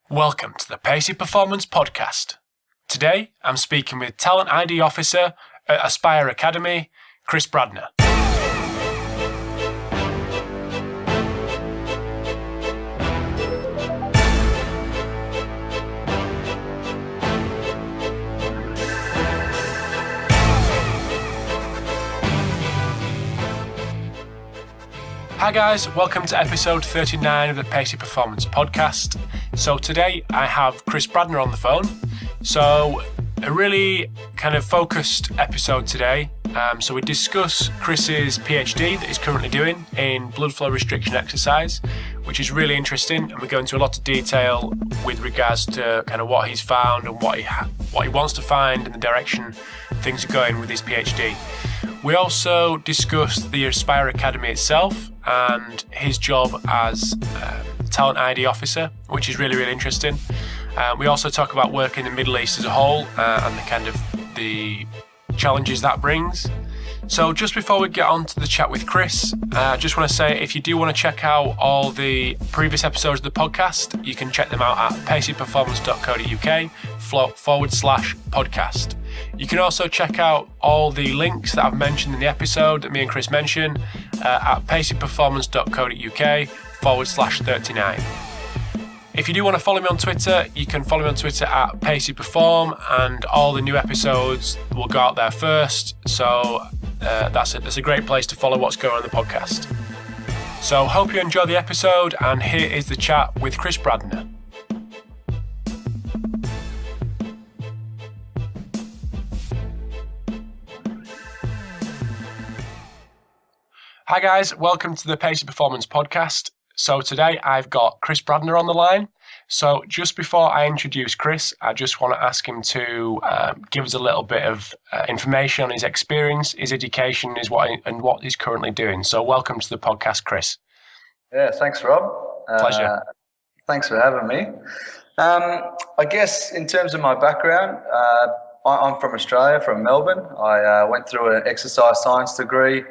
Welcome to the Pacey Performance Podcast. Today, I'm speaking with Talent ID Officer at Aspire Academy, Chris Brandner. Hi guys, welcome to episode 39 of the Pacey Performance Podcast. So today I have Chris Brandner on the phone. So a really kind of focused episode today. So we discuss Chris's PhD that he's currently doing in blood flow restriction exercise, which is really interesting, and we go into a lot of detail with regards to kind of what he's found and what he wants to find and the direction things are going with his PhD. We also discussed the Aspire Academy itself and his job as Talent ID Officer, which is really, really interesting. We also talk about work in the Middle East as a whole and the kind of the challenges that brings. So just before we get on to the chat with Chris, I just want to say if you do want to check out all the previous episodes of the podcast, you can check them out at paceyperformance.co.uk/podcast. You can also check out all the links that I've mentioned in the episode that me and Chris mentioned at paceyperformance.co.uk/39. If you do want to follow me on Twitter, you can follow me on Twitter at PaceyPerform, and all the new episodes will go out there first. So that's a great place to follow what's going on in the podcast. So hope you enjoy the episode, and here is the chat with Chris Brandner. Hi guys, welcome to the Pacey Performance Podcast. So today I've got Chris Brandner on the line. So just before I introduce Chris, I just want to ask him to give us a little bit of information on his experience, his education, and what he's currently doing. So welcome to the podcast, Chris. Yeah, thanks, Rob. Pleasure. Thanks for having me. I guess in terms of my background, I'm from Australia, from Melbourne. I went through an exercise science degree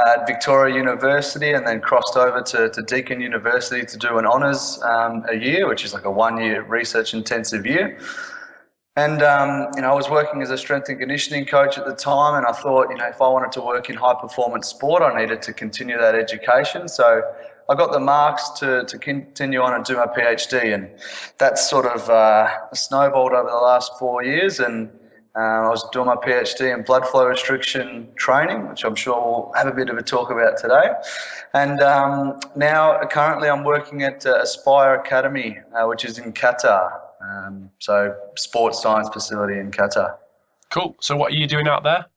at Victoria University and then crossed over to Deakin University to do an honours a year, which is like a 1-year research intensive year. And, I was working as a strength and conditioning coach at the time, and I thought, if I wanted to work in high performance sport, I needed to continue that education. So I got the marks to continue on and do my PhD, and that's sort of snowballed over the last 4 years. And I was doing my PhD in blood flow restriction training, which I'm sure we'll have a bit of a talk about today. And now currently I'm working at Aspire Academy, which is in Qatar. So sports science facility in Qatar. Cool. So what are you doing out there?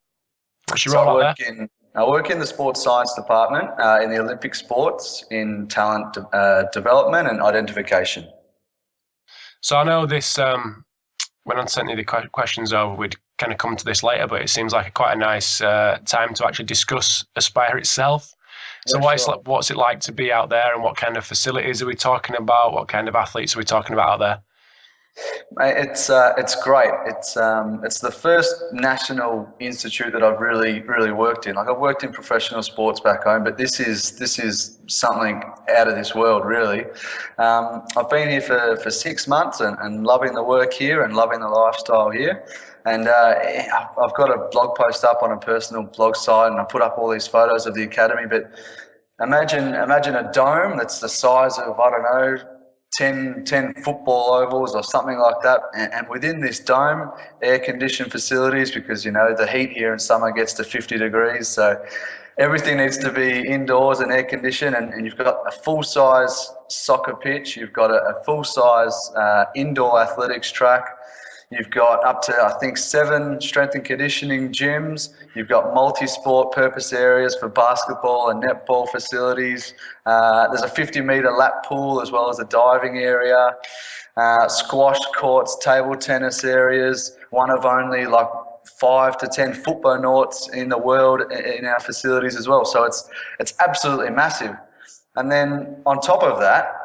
What's your role out there? I work in the sports science department in the Olympic sports in talent development and identification. So I know this... when I sent you the questions over, we'd kind of come to this later, but it seems like quite a nice time to actually discuss Aspire itself. So yeah, what's it like to be out there, and what kind of facilities are we talking about? What kind of athletes are we talking about out there? It's great. It's the first national institute that I've really worked in. Like, I've worked in professional sports back home, but this is something out of this world, really. I've been here for 6 months and loving the work here and loving the lifestyle here. And I've got a blog post up on a personal blog site, and I put up all these photos of the academy. But imagine a dome that's the size of, I don't know, 10 football ovals or something like that, and within this dome, air-conditioned facilities, because the heat here in summer gets to 50 degrees, so everything needs to be indoors and air-conditioned, and you've got a full-size soccer pitch, you've got a full-size indoor athletics track, you've got up to, I think, 7 strength and conditioning gyms. You've got multi-sport purpose areas for basketball and netball facilities. There's a 50-metre lap pool as well as a diving area. Squash courts, table tennis areas. One of only like 5 to 10 football nauts in the world in our facilities as well. So it's absolutely massive. And then on top of that,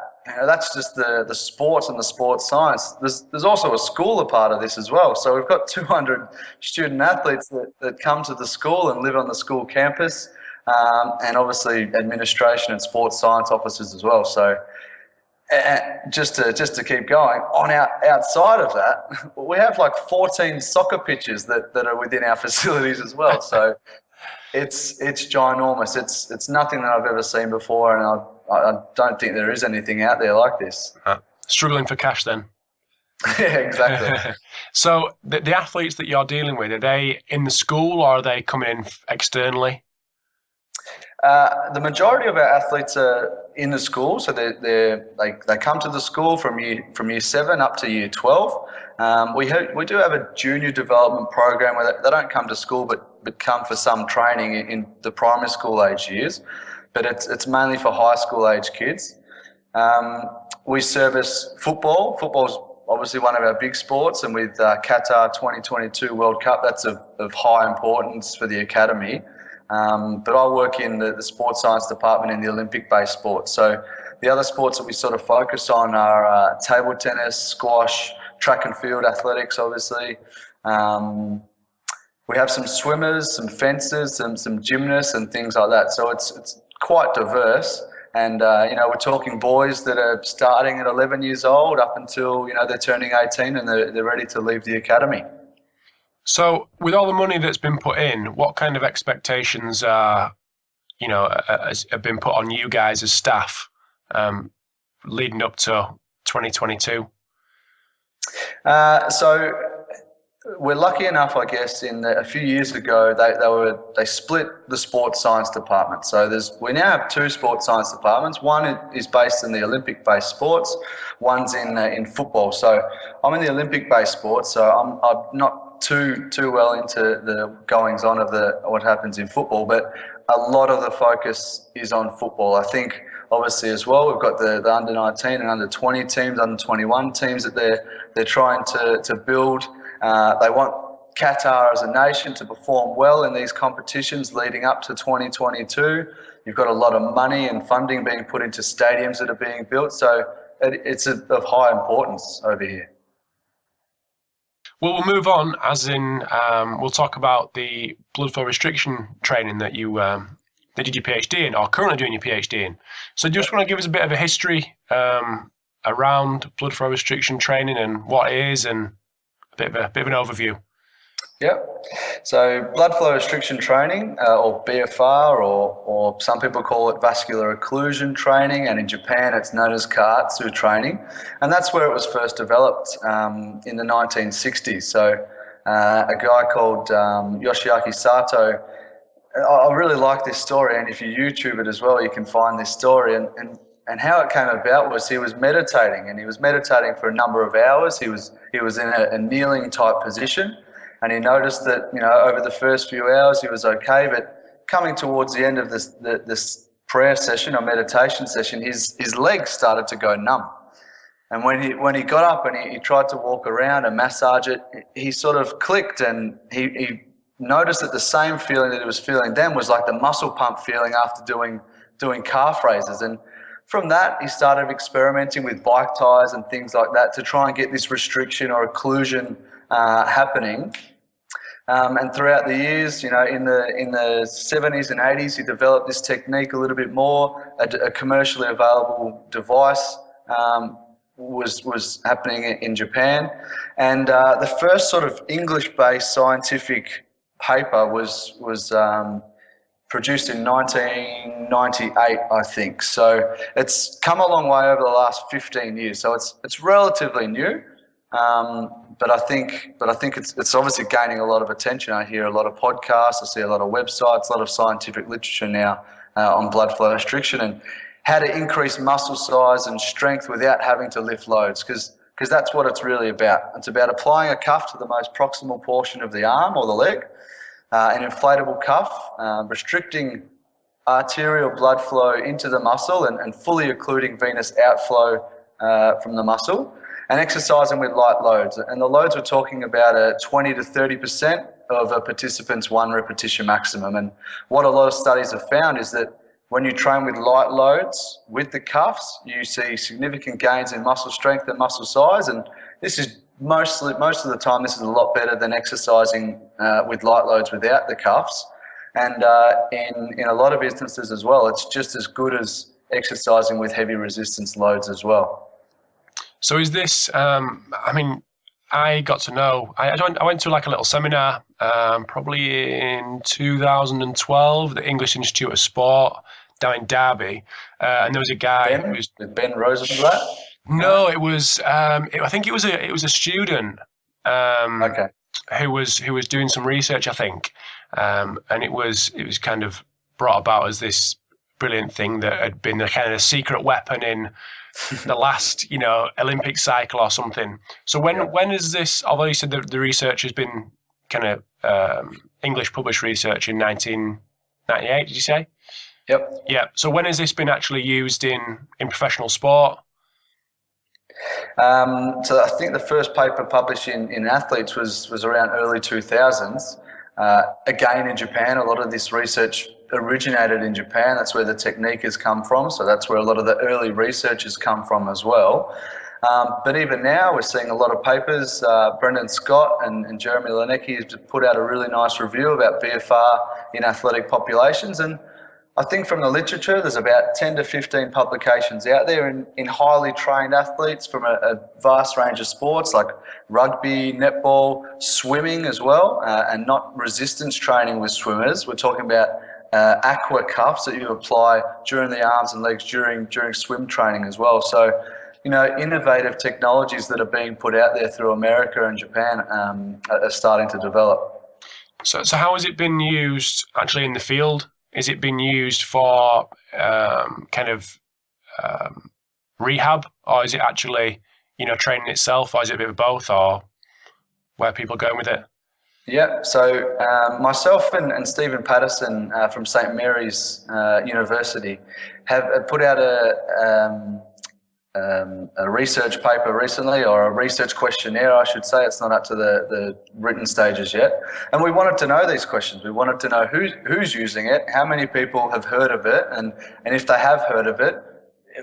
that's just the sports and the sports science. There's also a school a part of this as well. So we've got 200 student athletes that come to the school and live on the school campus, and obviously administration and sports science officers as well. So just to keep going, outside of that, we have like 14 soccer pitches that are within our facilities as well. So it's ginormous. It's nothing that I've ever seen before, and I don't think there is anything out there like this. Struggling for cash then. Yeah, exactly. So the athletes that you're dealing with, are they in the school or are they coming in externally? The majority of our athletes are in the school, so they come to the school from year 7 up to year 12. We do have a junior development program where they don't come to school but come for some training in the primary school age years, but it's mainly for high school age kids. We service football. Football's obviously one of our big sports, and with Qatar 2022 World Cup, that's of high importance for the academy. But I work in the sports science department in the Olympic-based sports. So the other sports that we sort of focus on are table tennis, squash, track and field athletics, obviously. We have some swimmers, some fencers, some gymnasts and things like that. So it's quite diverse. And, we're talking boys that are starting at 11 years old up until, they're turning 18 and they're ready to leave the academy. So with all the money that's been put in, what kind of expectations have been put on you guys as staff leading up to 2022? So we're lucky enough, I guess, a few years ago, they split the sports science department. So we now have 2 sports science departments. One is based in the Olympic-based sports. One's in football. So I'm in the Olympic-based sports. So I'm not too well into the goings on of what happens in football, but a lot of the focus is on football. I think obviously as well we've got the under 19 and under 20 teams, under 21 teams that they're trying to build. They want Qatar as a nation to perform well in these competitions leading up to 2022. You've got a lot of money and funding being put into stadiums that are being built, so it's of high importance over here. Well, we'll move on, as in we'll talk about the blood flow restriction training that you did your PhD in, or currently doing your PhD in. So do you just want to give us a bit of a history around blood flow restriction training and what it is, and a bit of an overview? Yep. So blood flow restriction training, or BFR, or some people call it vascular occlusion training, and in Japan it's known as Kaatsu training, and that's where it was first developed in the 1960s. So a guy called Yoshiaki Sato, I really like this story, and if you YouTube it as well, you can find this story. And how it came about was he was meditating, and he was meditating for a number of hours. He was in a kneeling type position. And he noticed that, over the first few hours he was okay, but coming towards the end of this prayer session or meditation session, his legs started to go numb. And when he got up and he tried to walk around and massage it, he sort of clicked, and he noticed that the same feeling that he was feeling then was like the muscle pump feeling after doing calf raises. And from that, he started experimenting with bike tires and things like that to try and get this restriction or occlusion happening. And throughout the years, in the 70s and 80s, he developed this technique a little bit more. A commercially available device was happening in Japan. And the first sort of English-based scientific paper was produced in 1998, I think. So it's come a long way over the last 15 years. So it's relatively new. But I think it's obviously gaining a lot of attention. I hear a lot of podcasts, I see a lot of websites, a lot of scientific literature now on blood flow restriction and how to increase muscle size and strength without having to lift loads, because that's what it's really about. It's about applying a cuff to the most proximal portion of the arm or the leg, an inflatable cuff, restricting arterial blood flow into the muscle and fully occluding venous outflow from the muscle, and exercising with light loads. And the loads we're talking about are 20 to 30% of a participant's 1 repetition maximum. And what a lot of studies have found is that when you train with light loads with the cuffs, you see significant gains in muscle strength and muscle size. And this is most of the time, this is a lot better than exercising with light loads without the cuffs. And in a lot of instances as well, it's just as good as exercising with heavy resistance loads as well. So is this, I got to know, I went to like a little seminar, probably in 2012, the English Institute of Sport down in Derby. And there was a guy who was... With Ben Rosenblatt? No, it was, I think it was a student who was doing some research, I think. And it was kind of brought about as this brilliant thing that had been a kind of secret weapon in the last, Olympic cycle or something. So when is this, although you said the research has been kind of English published research in 1998, did you say? Yep. Yeah. So when has this been actually used in professional sport? So I think the first paper published in athletes was around early 2000s. Again, in Japan, a lot of this research originated in Japan. That's where the technique has come from. So that's where a lot of the early research has come from as well. But even now, we're seeing a lot of papers. Brendan Scott and Jeremy Lednecky have put out a really nice review about VFR in athletic populations. And I think from the literature, there's about 10 to 15 publications out there in highly trained athletes from a vast range of sports like rugby, netball, swimming as well, and not resistance training with swimmers. We're talking about aqua cuffs that you apply during the arms and legs during swim training as well. So, innovative technologies that are being put out there through America and Japan are starting to develop. So how has it been used actually in the field? Is it been used for rehab, or is it actually, training itself, or is it a bit of both, or where are people going with it? Yeah, so myself and Stephen Patterson from St. Mary's University have put out a research paper recently, or a research questionnaire, I should say. It's not up to the written stages yet. And we wanted to know these questions. We wanted to know who's using it, how many people have heard of it, and if they have heard of it,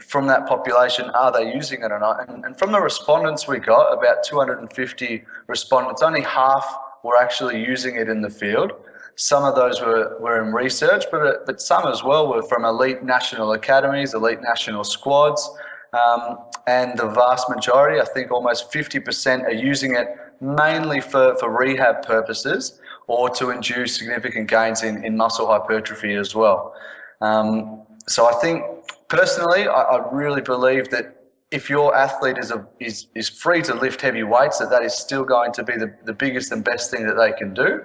from that population, are they using it or not? And from the respondents we got, about 250 respondents, only half were actually using it in the field. Some of those were in research, but some as well were from elite national academies, elite national squads. And the vast majority, I think almost 50%, are using it mainly for rehab purposes or to induce significant gains in muscle hypertrophy as well. So I think personally, I really believe that if your athlete is free to lift heavy weights, that is still going to be the biggest and best thing that they can do.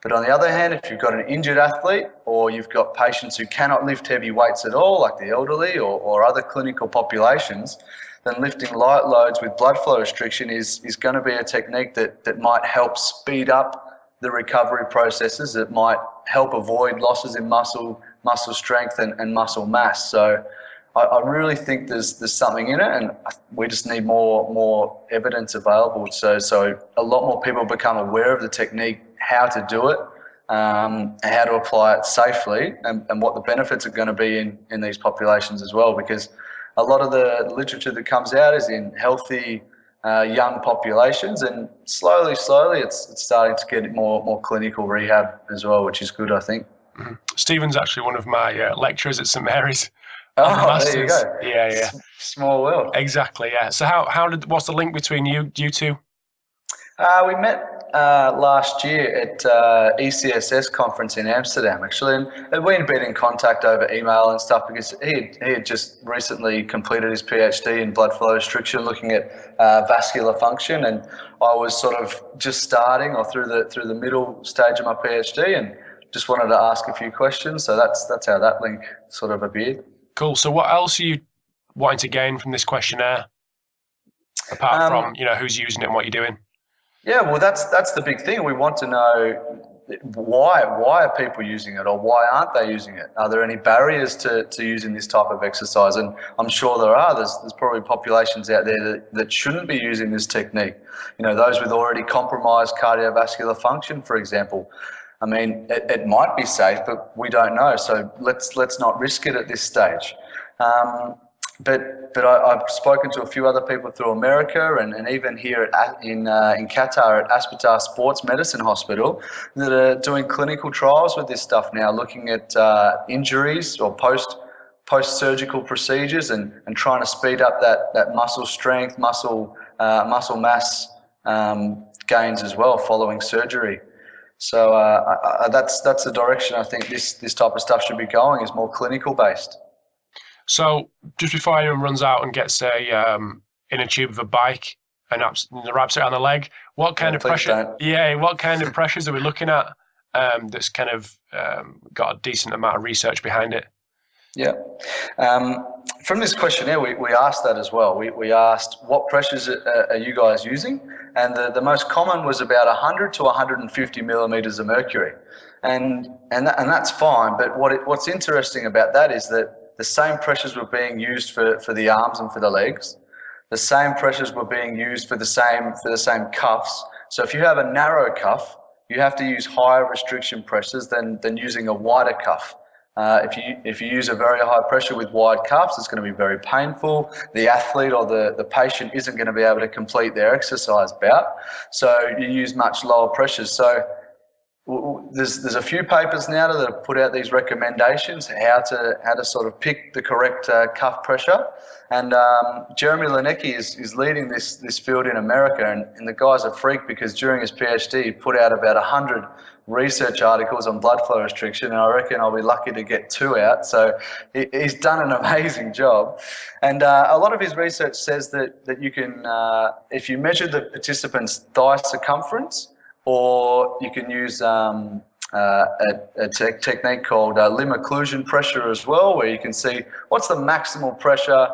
But on the other hand, if you've got an injured athlete, or you've got patients who cannot lift heavy weights at all, like the elderly or other clinical populations, then lifting light loads with blood flow restriction is going to be a technique that might help speed up the recovery processes. It might help avoid losses in muscle strength and muscle mass. So I really think there's something in it, and we just need more evidence available. So a lot more people become aware of the technique, how to do it, how to apply it safely, and what the benefits are going to be in these populations as well. Because a lot of the literature that comes out is in healthy young populations, and slowly it's starting to get more clinical rehab as well, which is good, I think. Mm-hmm. Stephen's actually one of my lecturers at St. Mary's. Oh, there you go. Yeah. Small world. Exactly, yeah. So what's the link between you two? We met last year at ECSS conference in Amsterdam, actually, and we'd been in contact over email and stuff because he had just recently completed his PhD in blood flow restriction, looking at vascular function, and I was sort of just starting or through the middle stage of my PhD, and just wanted to ask a few questions. So that's how that link sort of appeared. Cool. So what else are you wanting to gain from this questionnaire, apart from who's using it and what you're doing? Yeah, well, that's the big thing. We want to know why are people using it, or why aren't they using it? Are there any barriers to using this type of exercise? And I'm sure there are. There's probably populations out there that shouldn't be using this technique. Those with already compromised cardiovascular function, for example. I mean, it might be safe, but we don't know. So let's not risk it at this stage. But I've spoken to a few other people through America and even here in Qatar at Aspetar Sports Medicine Hospital that are doing clinical trials with this stuff now, looking at injuries or post-surgical procedures and trying to speed up that muscle strength, muscle mass gains as well following surgery. So that's the direction I think this type of stuff should be going, is more clinical based. So just before anyone runs out and gets in a tube of a bike and wraps it on the leg, what kind of pressure? Don't. Yeah, what kind of pressures are we looking at? That's kind of got a decent amount of research behind it. Yeah. From this questionnaire, we asked that as well. We asked, what pressures are you guys using? And the most common was about 100 to 150 millimeters of mercury. And that's fine. But what's interesting about that is that the same pressures were being used for the arms and for the legs. The same pressures were being used for the same cuffs. So if you have a narrow cuff, you have to use higher restriction pressures than using a wider cuff. If you use a very high pressure with wide cuffs, it's going to be very painful. The athlete or the patient isn't going to be able to complete their exercise bout. So you use much lower pressures. So there's a few papers now that have put out these recommendations how to sort of pick the correct cuff pressure. And Jeremy Lednecky is leading this field in America, and the guy's a freak because during his PhD he put out about 100 research articles on blood flow restriction, and I reckon I'll be lucky to get 2 out. So he's done an amazing job. And a lot of his research says that you can, if you measure the participant's thigh circumference, or you can use a technique called limb occlusion pressure as well, where you can see what's the maximal pressure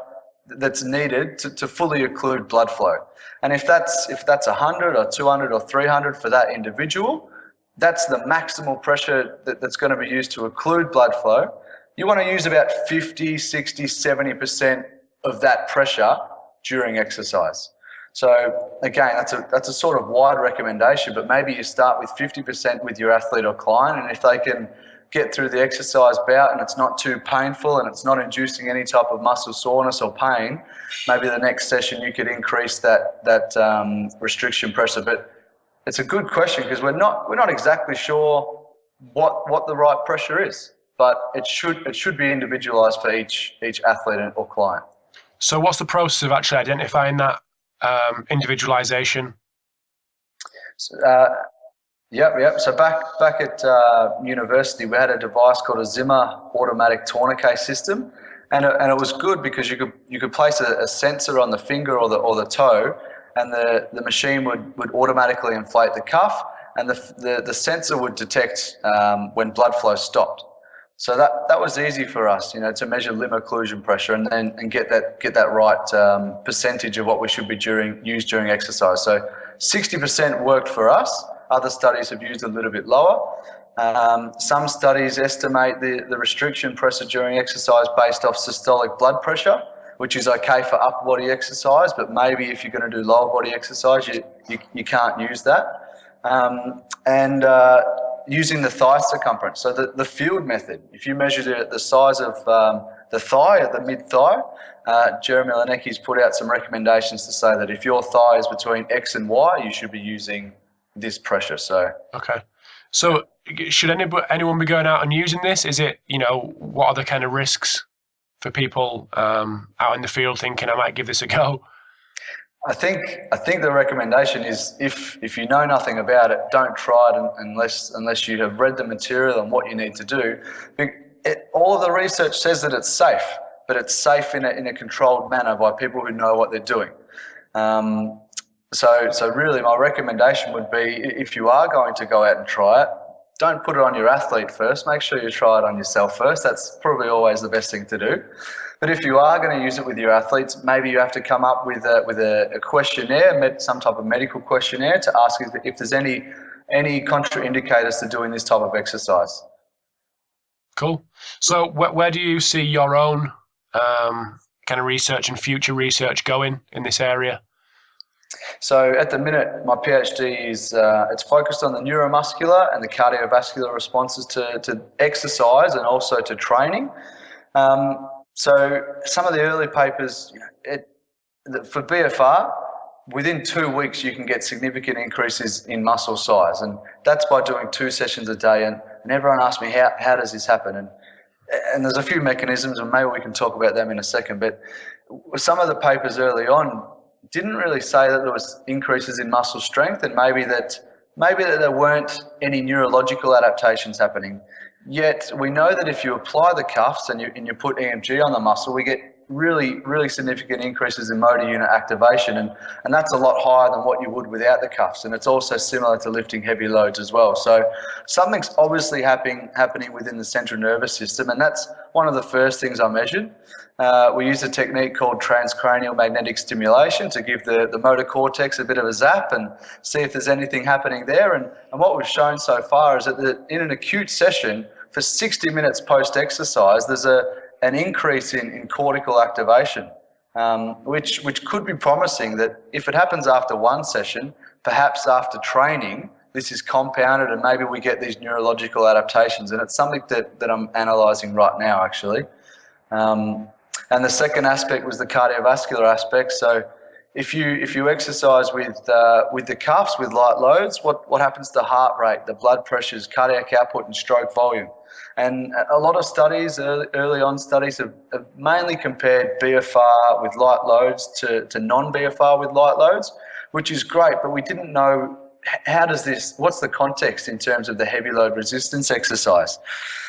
that's needed to fully occlude blood flow. And if that's 100 or 200 or 300 for that individual, that's the maximal pressure that's going to be used to occlude blood flow. You want to use about 50, 60, 70% of that pressure during exercise. So again, that's a sort of wide recommendation, but maybe you start with 50% with your athlete or client, and if they can get through the exercise bout and it's not too painful and it's not inducing any type of muscle soreness or pain, maybe the next session you could increase that restriction pressure. But it's a good question because we're not exactly sure what the right pressure is, but it should be individualized for each athlete or client. So what's the process of actually identifying that individualization? Yep. So back at university, we had a device called a Zimmer automatic tourniquet system, and it was good because you could place a sensor on the finger or the toe, and the machine would automatically inflate the cuff, and the sensor would detect when blood flow stopped. So that was easy for us, to measure limb occlusion pressure and get that right percentage of what we should be use during exercise. So 60% worked for us. Other studies have used a little bit lower. Some studies estimate the restriction pressure during exercise based off systolic blood pressure, which is okay for upper body exercise, but maybe if you're going to do lower body exercise, you can't use that. Using the thigh circumference, so the field method, if you measure the size of the thigh at the mid-thigh, Jeremy Lednecky's put out some recommendations to say that if your thigh is between X and Y, you should be using this pressure. So okay. So should anyone be going out and using this? Is it, what are the kind of risks for people out in the field thinking I might give this a go? I think the recommendation is if you know nothing about it, don't try it unless you have read the material and what you need to do. All of the research says that it's safe, but it's safe in a controlled manner by people who know what they're doing. So really my recommendation would be, if you are going to go out and try it, don't put it on your athlete first. Make sure you try it on yourself first. That's probably always the best thing to do. But if you are going to use it with your athletes, maybe you have to come up with a questionnaire, some type of medical questionnaire, to ask if there's any contraindicators to doing this type of exercise. Cool. So where do you see your own kind of research and future research going in this area? So at the minute, my PhD is it's focused on the neuromuscular and the cardiovascular responses to exercise and also to training. So some of the early papers, for BFR, within 2 weeks you can get significant increases in muscle size, and that's by doing 2 sessions a day. And everyone asks me, how does this happen? And and there's a few mechanisms, and maybe we can talk about them in a second, but some of the papers early on didn't really say that there was increases in muscle strength, and maybe that there weren't any neurological adaptations happening. Yet we know that if you apply the cuffs and you put EMG on the muscle, we get really, really significant increases in motor unit activation, and that's a lot higher than what you would without the cuffs. And it's also similar to lifting heavy loads as well. So something's obviously happening within the central nervous system, and that's one of the first things I measured. We used a technique called transcranial magnetic stimulation to give the motor cortex a bit of a zap and see if there's anything happening there. And what we've shown so far is that in an acute session, for 60 minutes post-exercise, there's an increase in cortical activation, which could be promising that if it happens after one session, perhaps after training, this is compounded and maybe we get these neurological adaptations. And it's something that I'm analysing right now, actually. And the second aspect was the cardiovascular aspect. So if you exercise with the cuffs, with light loads, what happens to heart rate, the blood pressures, cardiac output, and stroke volume? And a lot of studies, early on studies, have mainly compared BFR with light loads to non-BFR with light loads, which is great, but we didn't know what's the context in terms of the heavy load resistance exercise.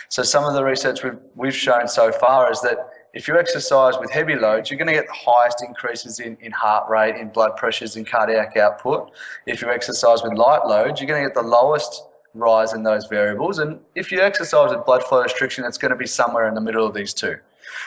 So some of the research we've shown so far is that if you exercise with heavy loads, you're going to get the highest increases in heart rate, in blood pressures, in cardiac output. If you exercise with light loads, you're going to get the lowest rise in those variables. And if you exercise with blood flow restriction, it's going to be somewhere in the middle of these two.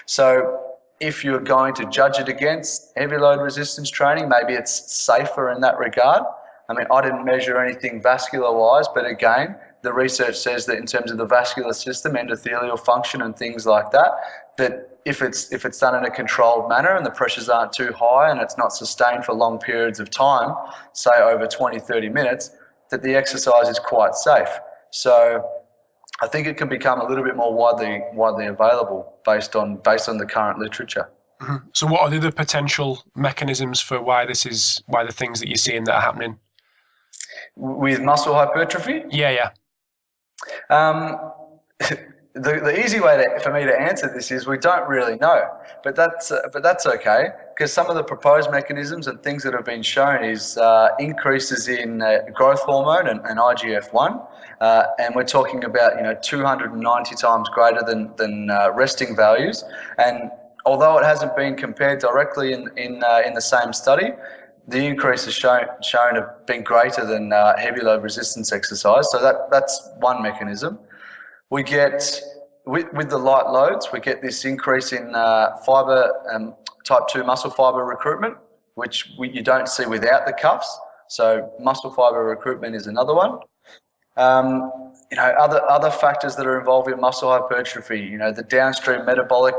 So if you're going to judge it against heavy load resistance training, maybe it's safer in that regard. I mean, I didn't measure anything vascular-wise, but again, the research says that in terms of the vascular system, endothelial function and things like that, that if it's done in a controlled manner and the pressures aren't too high and it's not sustained for long periods of time, say over 20, 30 minutes, that the exercise is quite safe. So I think it can become a little bit more widely available based on the current literature. Mm-hmm. So what are the other potential mechanisms for why the things that you're seeing that are happening? With muscle hypertrophy? Yeah. The easy way for me to answer this is we don't really know, but that's okay, because some of the proposed mechanisms and things that have been shown is increases in growth hormone and IGF-1, and we're talking about 290 times greater than resting values. And although it hasn't been compared directly in the same study, the increases shown have been greater than heavy load resistance exercise. So that's one mechanism. We get, with the light loads, we get this increase in fibre, type 2 muscle fibre recruitment, which you don't see without the cuffs. So muscle fibre recruitment is another one. Other factors that are involved in muscle hypertrophy, the downstream metabolic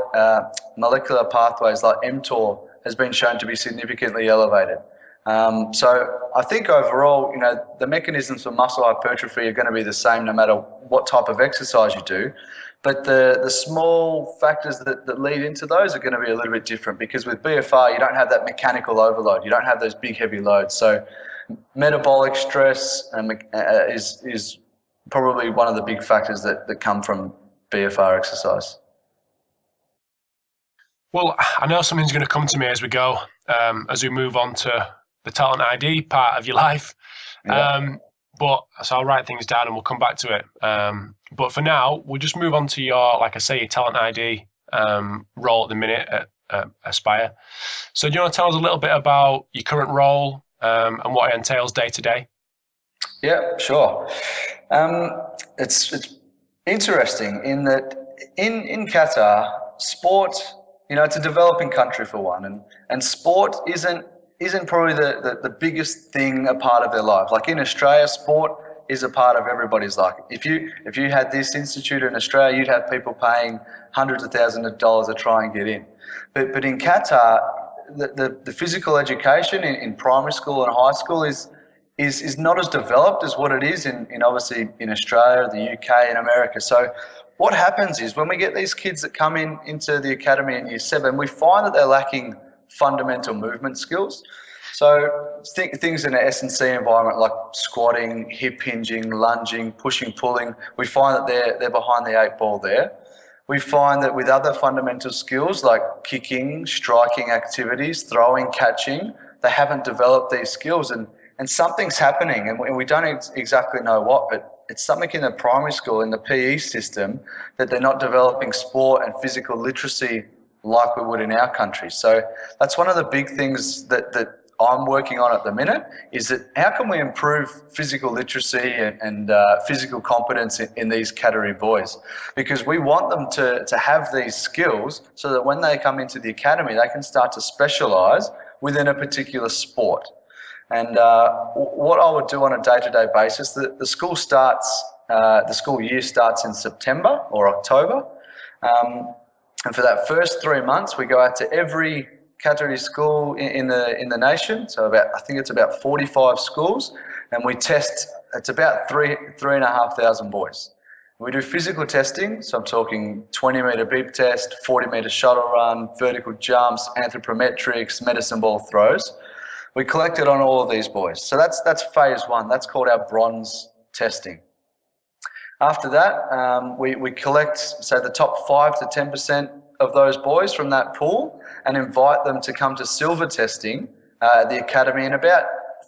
molecular pathways like mTOR has been shown to be significantly elevated. So I think overall, the mechanisms for muscle hypertrophy are going to be the same no matter what type of exercise you do. But the small factors that lead into those are going to be a little bit different, because with BFR, you don't have that mechanical overload. You don't have those big, heavy loads. So metabolic stress is probably one of the big factors that come from BFR exercise. Well, I know something's going to come to me as we go, as we move on to the talent ID part of your life. Yeah. So I'll write things down and we'll come back to it. But for now, we'll just move on to your talent ID role at the minute at Aspire. So do you want to tell us a little bit about your current role and what it entails day to day? Yeah, sure. It's interesting in that in Qatar, sport, it's a developing country for one, and sport isn't probably the biggest thing a part of their life. Like in Australia, sport is a part of everybody's life. If you had this institute in Australia, you'd have people paying hundreds of thousands of dollars to try and get in. But in Qatar, the physical education in primary school and high school is not as developed as what it is in obviously in Australia, the UK, and America. So what happens is when we get these kids that come into the academy in year 7, we find that they're lacking fundamental movement skills. So things in an S&C environment like squatting, hip hinging, lunging, pushing, pulling, we find that they're behind the 8 ball there. we find that with other fundamental skills like kicking, striking activities, throwing, catching, they haven't developed these skills, and something's happening, and we don't exactly know what, but it's something in the primary school, in the PE system, that they're not developing sport and physical literacy like we would in our country. So that's one of the big things that I'm working on at the minute, is that how can we improve physical literacy and physical competence in these category boys? Because we want them to have these skills so that when they come into the academy, they can start to specialise within a particular sport. And what I would do on a day-to-day basis, the school year starts in September or October. And for that first 3 months, we go out to every category school in the nation. So I think it's about 45 schools, and we test. It's about 3,500 boys. We do physical testing, so I'm talking 20-metre beep test, 40-metre shuttle run, vertical jumps, anthropometrics, medicine ball throws. We collect it on all of these boys. So that's phase one. That's called our bronze testing. After that, we collect, say, the top 5 to 10% of those boys from that pool and invite them to come to silver testing at the academy in about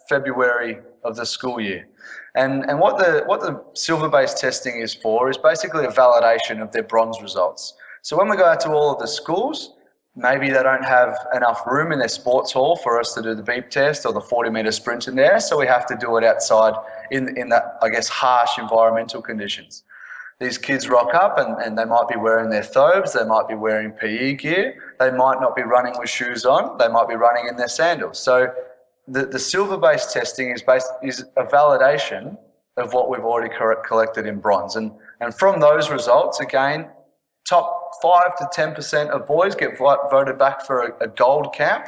February of the school year. And what the silver-based testing is for is basically a validation of their bronze results. So when we go out to all of the schools, maybe they don't have enough room in their sports hall for us to do the beep test or the 40-metre sprint in there, so we have to do it outside in that, I guess, harsh environmental conditions. These kids rock up and they might be wearing their thobes, they might be wearing PE gear, they might not be running with shoes on, they might be running in their sandals. So the silver-based testing is a validation of what we've already collected in bronze. And from those results, again, top 5 to 10% of boys get voted back for a gold camp.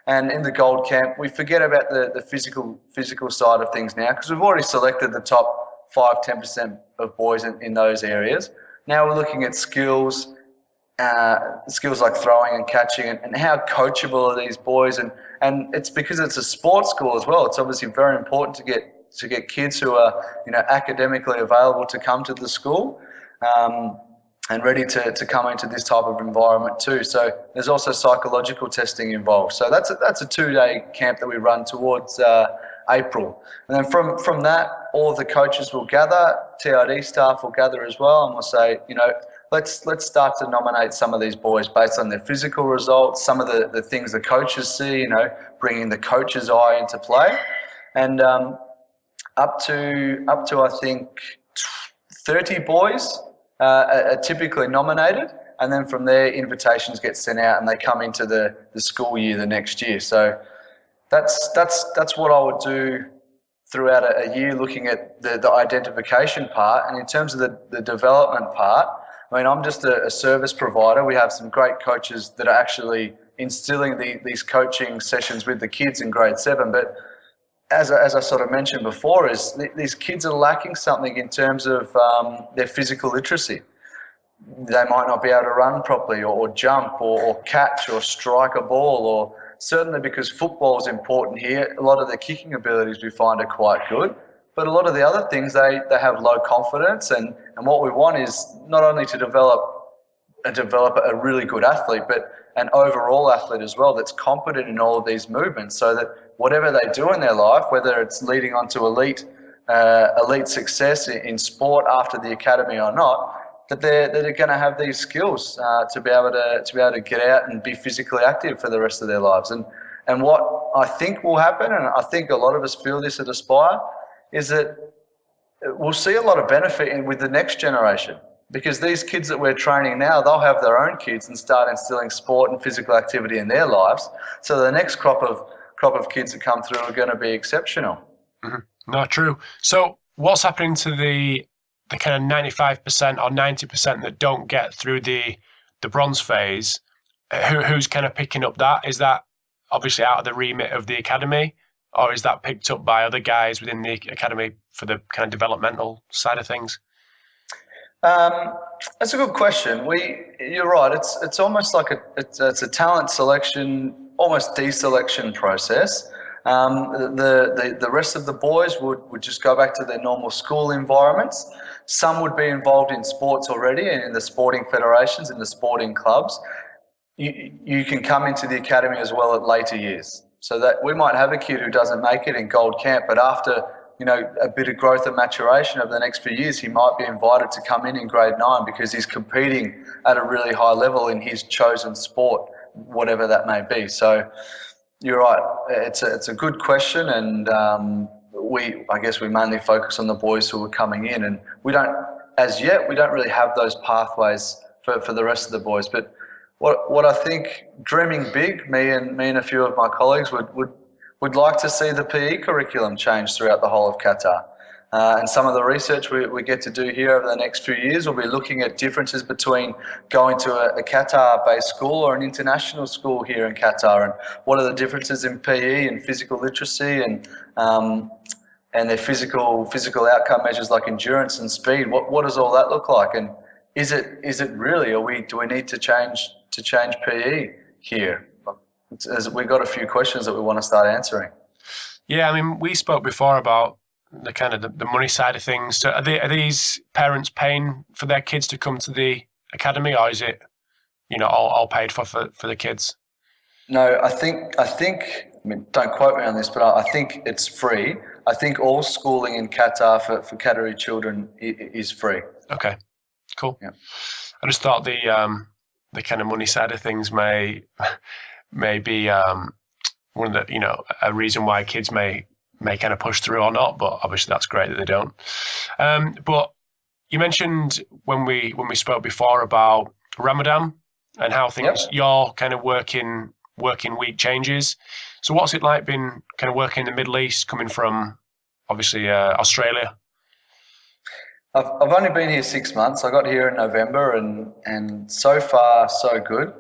And in the gold camp, we forget about the physical side of things now, because we've already selected the top 5-10% of boys in those areas. Now we're looking at skills like throwing and catching, and how coachable are these boys. And it's because it's a sports school as well. It's obviously very important to get kids who are academically available to come to the school. And ready to come into this type of environment too. So there's also psychological testing involved. So that's a 2-day camp that we run towards April. And then from that, all of the coaches will gather, TRD staff will gather as well, and we'll say, let's start to nominate some of these boys based on their physical results, some of the things the coaches see, bringing the coach's eye into play. And up to I think 30 boys are typically nominated, and then from there invitations get sent out and they come into the school year the next year. So that's what I would do throughout a year, looking at the identification part. And in terms of the development part, I mean, I'm just a service provider. We have some great coaches that are actually instilling these coaching sessions with the kids in grade 7, but as I sort of mentioned before, is these kids are lacking something in terms of their physical literacy. They might not be able to run properly or jump or catch or strike a ball, or certainly because football is important here, a lot of the kicking abilities we find are quite good, but a lot of the other things, they have low confidence, and what we want is not only to develop a really good athlete, but an overall athlete as well that's competent in all of these movements, so that whatever they do in their life, whether it's leading on to elite success in sport after the academy or not, that they're going to have these skills to be able to get out and be physically active for the rest of their lives. And what I think will happen, and I think a lot of us feel this at Aspire, is that we'll see a lot of benefit with the next generation. Because these kids that we're training now, they'll have their own kids and start instilling sport and physical activity in their lives. So the next crop of kids that come through are going to be exceptional. Mm-hmm. Not true. So what's happening to the kind of 95% or 90% that don't get through the bronze phase? Who's kind of picking up that? Is that obviously out of the remit of the academy, or is that picked up by other guys within the academy for the kind of developmental side of things? That's a good question. You're right. It's almost like it's a talent selection, almost deselection process. The rest of the boys would just go back to their normal school environments. Some would be involved in sports already and in the sporting federations, in the sporting clubs. You can come into the academy as well at later years. So that we might have a kid who doesn't make it in Gold Camp, but after a bit of growth and maturation over the next few years, he might be invited to come in grade 9 because he's competing at a really high level in his chosen sport, whatever that may be. So you're right. It's a good question, and I guess we mainly focus on the boys who are coming in, and we don't really have those pathways for the rest of the boys. But what I think, dreaming big, me and a few of my colleagues would like to see the PE curriculum change throughout the whole of Qatar. And some of the research we get to do here over the next few years will be looking at differences between going to a Qatar-based school or an international school here in Qatar, and what are the differences in PE and physical literacy and their physical outcome measures like endurance and speed. What does all that look like? And is it really, do we need to change PE here? We've got a few questions that we want to start answering. Yeah, I mean, we spoke before about the kind of the money side of things. So are these parents paying for their kids to come to the academy, or is it, all paid for the kids? No, I think, don't quote me on this, but I think it's free. I think all schooling in Qatar for Qatari children is free. Okay, cool. Yeah. I just thought the kind of money side of things may be one of the, a reason why kids may kind of push through or not, but obviously that's great that they don't. But you mentioned when we spoke before about Ramadan and how things, your kind of working week changes. So what's it like being kind of working in the Middle East, coming from obviously Australia? I've only been here 6 months. I got here in November, and so far so good.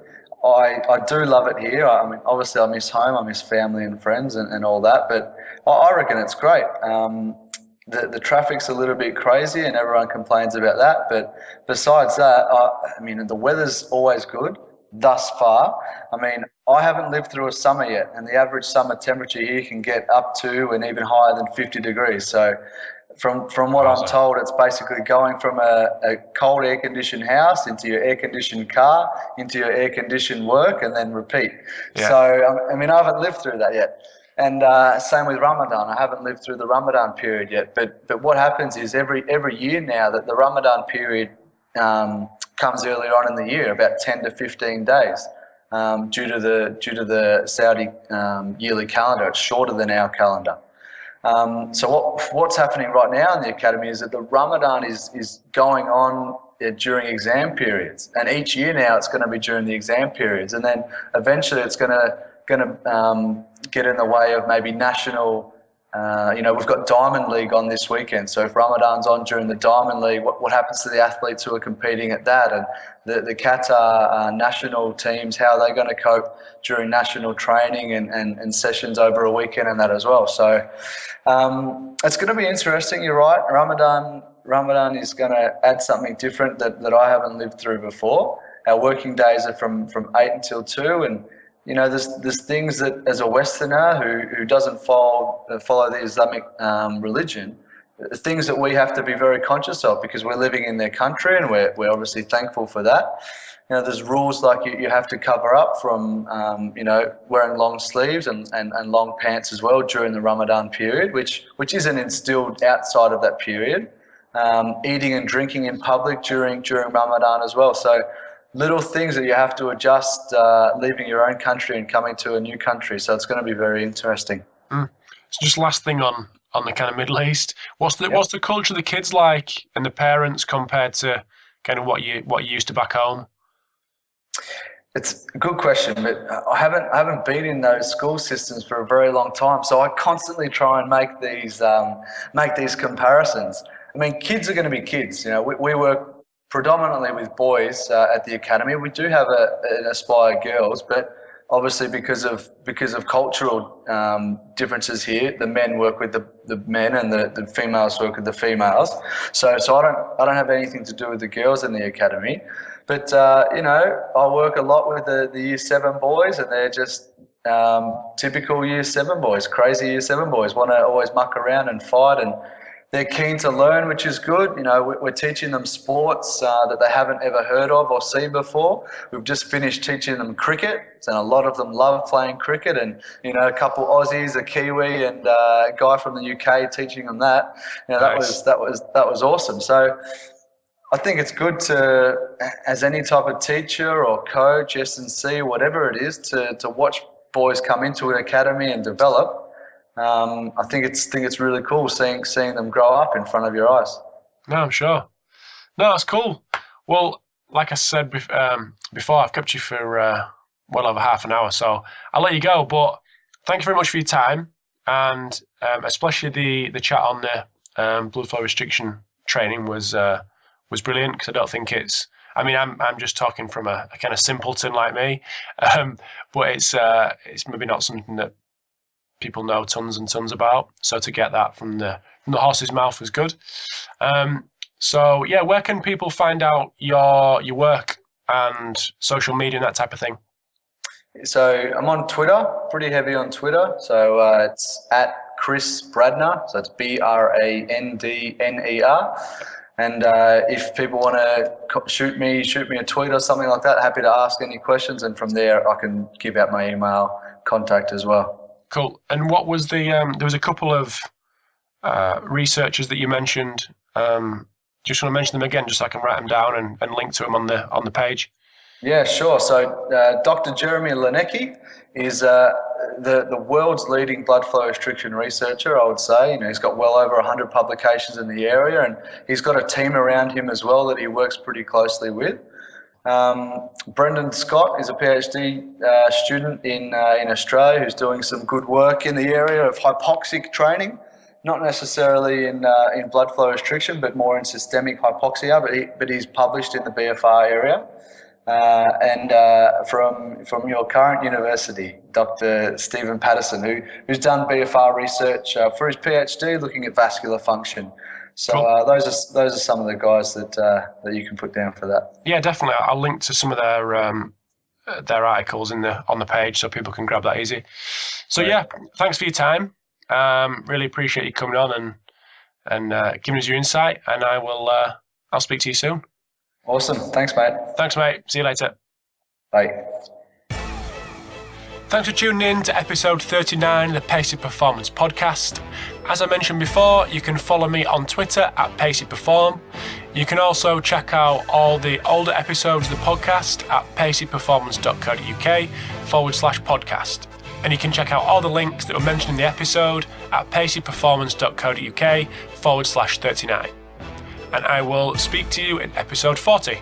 I do love it here. I mean, obviously I miss home, I miss family and friends and all that, but I reckon it's great. The traffic's a little bit crazy and everyone complains about that, but besides that, the weather's always good thus far. I mean, I haven't lived through a summer yet, and the average summer temperature here can get up to and even higher than 50 degrees. So from what I'm told, it's basically going from a cold air-conditioned house into your air-conditioned car, into your air-conditioned work, and then repeat. Yeah. So, I haven't lived through that yet. And same with Ramadan. I haven't lived through the Ramadan period yet. But what happens is every year now that the Ramadan period comes earlier on in the year, about 10 to 15 days, due to the Saudi yearly calendar. It's shorter than our calendar. So what's happening right now in the academy is that the Ramadan is going on during exam periods, and each year now it's going to be during the exam periods, and then eventually it's going to get in the way of maybe national. We've got Diamond League on this weekend, so if Ramadan's on during the Diamond League, what happens to the athletes who are competing at that, and the Qatar national teams, how are they going to cope during national training and sessions over a weekend and that as well. So it's going to be interesting. You're right, Ramadan is going to add something different that I haven't lived through before. Our working days are from 8 until 2, and there's things that, as a Westerner who doesn't follow the Islamic religion, things that we have to be very conscious of because we're living in their country, and we're obviously thankful for that. There's rules like you have to cover up from, wearing long sleeves and long pants as well during the Ramadan period, which isn't instilled outside of that period. Eating and drinking in public during Ramadan as well. So little things that you have to adjust, leaving your own country and coming to a new country. So it's going to be very interesting. So just last thing on the kind of Middle East, what's the culture of the kids like and the parents compared to kind of what you used to back home? It's a good question, but I haven't been in those school systems for a very long time, so I constantly try and make these comparisons. I mean, kids are going to be kids. We work predominantly with boys at the academy. We do have an Aspire girls, but obviously because of cultural differences here, the men work with the men and the females work with the females. So I don't have anything to do with the girls in the academy. But I work a lot with the Year 7 boys, and they're just typical Year 7 boys, crazy Year 7 boys, want to always muck around and fight, and they're keen to learn, which is good. You know, we're teaching them sports that they haven't ever heard of or seen before. We've just finished teaching them cricket, and a lot of them love playing cricket. And, you know, a couple Aussies, a Kiwi, and a guy from the UK teaching them that. You know, Nice. that was awesome. So I think it's good to, as any type of teacher or coach, S&C, whatever it is, to watch boys come into an academy and develop. I think it's really cool seeing them grow up in front of your eyes. No, I'm sure. No, that's cool. Well, like I said before, I've kept you for well over half an hour, so I'll let you go. But thank you very much for your time, and especially the chat on the blood flow restriction training was brilliant, because I don't think it's. I mean, I'm just talking from a kind of simpleton like me, but it's maybe not something that people know tons and tons about. So to get that from the horse's mouth was good. So yeah, where can people find out your work and social media and that type of thing? So I'm on Twitter, pretty heavy on Twitter. So it's at Chris Brandner. So it's Brandner. And if people want to shoot me a tweet or something like that, happy to ask any questions. And from there, I can give out my email contact as well. Cool. And what was there was a couple of researchers that you mentioned. Just want to mention them again, just so I can write them down and link to them on the page. Yeah, sure. So Dr. Jeremy Lednecky is the world's leading blood flow restriction researcher, I would say. You know, he's got well over 100 publications in the area, and he's got a team around him as well that he works pretty closely with. Brendan Scott is a PhD student in Australia who's doing some good work in the area of hypoxic training, not necessarily in blood flow restriction, but more in systemic hypoxia. But he's published in the BFR area. And from your current university, Dr. Stephen Patterson, who's done BFR research for his PhD, looking at vascular function. So Cool. Those are some of the guys that you can put down for that. Yeah, definitely. I'll link to some of their articles on the page, so people can grab that easy. So yeah, thanks for your time. Really appreciate you coming on and giving us your insight. And I'll speak to you soon. Awesome. Thanks, mate. Thanks, mate. See you later. Bye. Thanks for tuning in to episode 39 of the Pacey Performance Podcast. As I mentioned before, you can follow me on Twitter at Pacey Perform. You can also check out all the older episodes of the podcast at paceyperformance.co.uk/podcast. And you can check out all the links that were mentioned in the episode at paceyperformance.co.uk/39. And I will speak to you in episode 40.